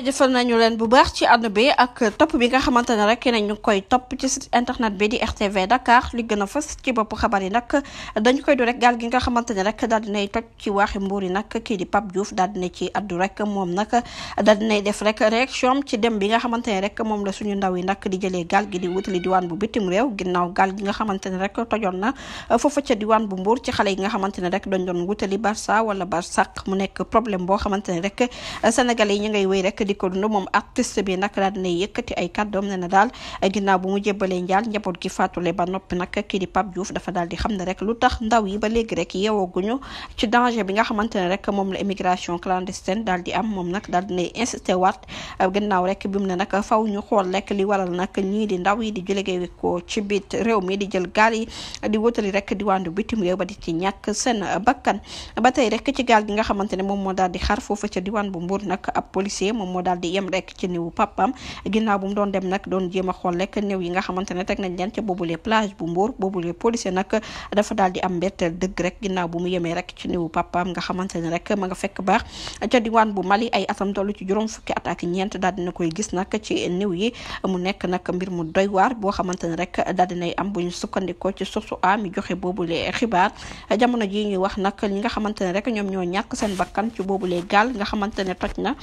jëfal nañu leen bu baax ci ànd bi ak topp bi nga xamante ne rek ne ñu koy topp ci site internet bi di RTV Dakar li gën a fës ci bopp xabar yi nag dañu koy do rek gaal gi nga xamante ne rek daal dinay toj ci waaxi Mbuur yi nag kii di Pape Diouf daal dina ci addu rek moom nag daal dinay def rek réaction ci dem bi nga xamante ne rek moom la suñu ndaw yi nag di jëlee gaal gi di wutali diwaan bu bitim réew ginnaaw gaal gi nga xamante ne rek tojoon na foofa ca diwaan bu Mbuur ci xale yi nga xamante ne rek dañ doon wutali Barça wala Barsaq mu nekk problème boo xamante ne rek Sénégalais yi ñu ngay wéy rek di ko dund moom artiste bi nag daal dina yëkkati ay kàddoom ne na daal ginnaaw bu mu jébbalee njaal njaboot gi faatule ba noppi nag kii di Pape Diouf dafa daal di xam ne rek lu tax ndaw yi ba léegi rek yeewooguñu ci danger bi nga xamante ne rek moom la immigration clandestine daal di am moom nag daal dinay insisté waat ginnaaw rek bi mu ne nag faw ñu xool rek li waral nag ñii di ndaw yi di jëlegee ko ci biit réew mi di jël gaal yi di wutali rek diwaandu bitim réew ba di ci ñàkk seen bakkan ba tey rek ci gaal gi nga xamante ne moom moo daal di xar foofu ca diwaan bu Mbuur nag ab policier moom moo daal di yem rek ci néewu papam ginnaaw bu mu doon dem nag doon jéem a xool rek néew yi nga xamante ne teg nañ leen ca boobule plage bu Mbuur boobule policier nag dafa daal di am mbetteel dëgg rek ginnaaw bu mu yemee rek ci néewu papam nga xamante ne rek ma nga fekk baax ca diwaan bu Mali ay atam tollu ci juróom fukki at ak ñeent daal dina koy gis nag ci néew yi mu nekk nag mbir mu doy waar boo xamante ne rek daal dinay am bu ñu sukkandikoo ci source a mi joxe boobule xibaar jamono ji ñuy wax nag ñi nga xamante ne rek ñoom ñoo ñàkk seen bakkan ci boobule gaal nga xamante ne toj na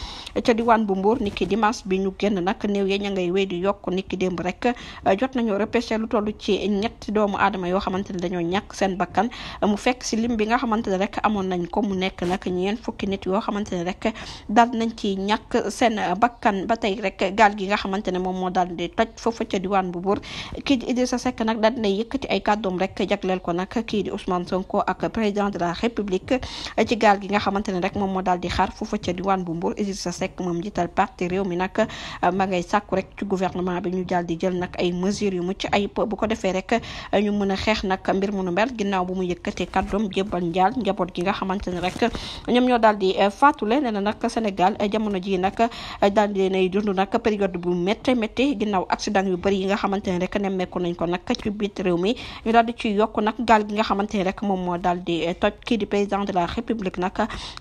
ca diwaan bu Mbuur niki dimanche bi ñu génn nag néew ya ña ngay wéy di yokk niki démb rek jot nañoo repêché lu toll ci ñetti doomu aadama yoo xamante ne dañoo ñàkk seen bakkan mu fekk si lim bi nga xamante ne rek amoon nañ ko mu nekk nag ñeent fukki nit yoo xamante ne rek daal nañ ci ñàkk seen bakkan ba tey rek gaal gi nga xamante ne moom moo daal di toj foofu ca diwaan bu Mbuur kii di Idrissa Seck nag daal dinay yëkkati ay kàddoom rek jagleel ko nag kii di Ousmane Sonko ak président de la République ci gaal gi nga xamante ne rek moom moo daal di xaar foofu ca diwaan bu Mbuur Idrissa Seck moom jiital parti réew mi nag ma ngay sàkku rek ci gouvernement bi ñu daal di jël nag ay mesures yu mucc ayib bu ko defee rek ñu mën a xeex nag mbir mu nu mel ginnaaw bu mu yëkkatee kàddoom jébbal njaal njaboot gi nga xamante ne rek ñoom ñoo daal di faatule nee na nag Sénégal jamono ji nag daal di nay dund nag période bu métti métti ginnaaw accident yu bëri yi nga xamante ne rek nemmeeku nañ ko nag ci biir réew mi ñu daal di ci yokk nag gaal gi nga xamante ne rek moom moo daal di toj kii di président de la République nag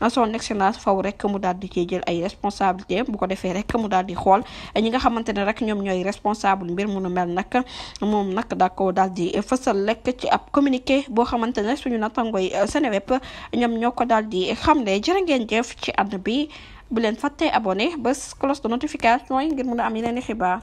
son excellence faw rek mu daal di ciy jël ay responsabilité bu ko defee rek mu daal di xool ñi nga xamante ne rek ñoom ñooy responsable mbir mu nu mel nag moom nag daa ko daal di fësal lekk ci ab communiqué boo xamante ne suñu nattangooy Seneweb ñoom ñoo ko daal di xamle jërë ngeen jëf ci ànd bi bu leen fàttee abonné bés cloche de notification yi ngir mun a am yeneen i xibaar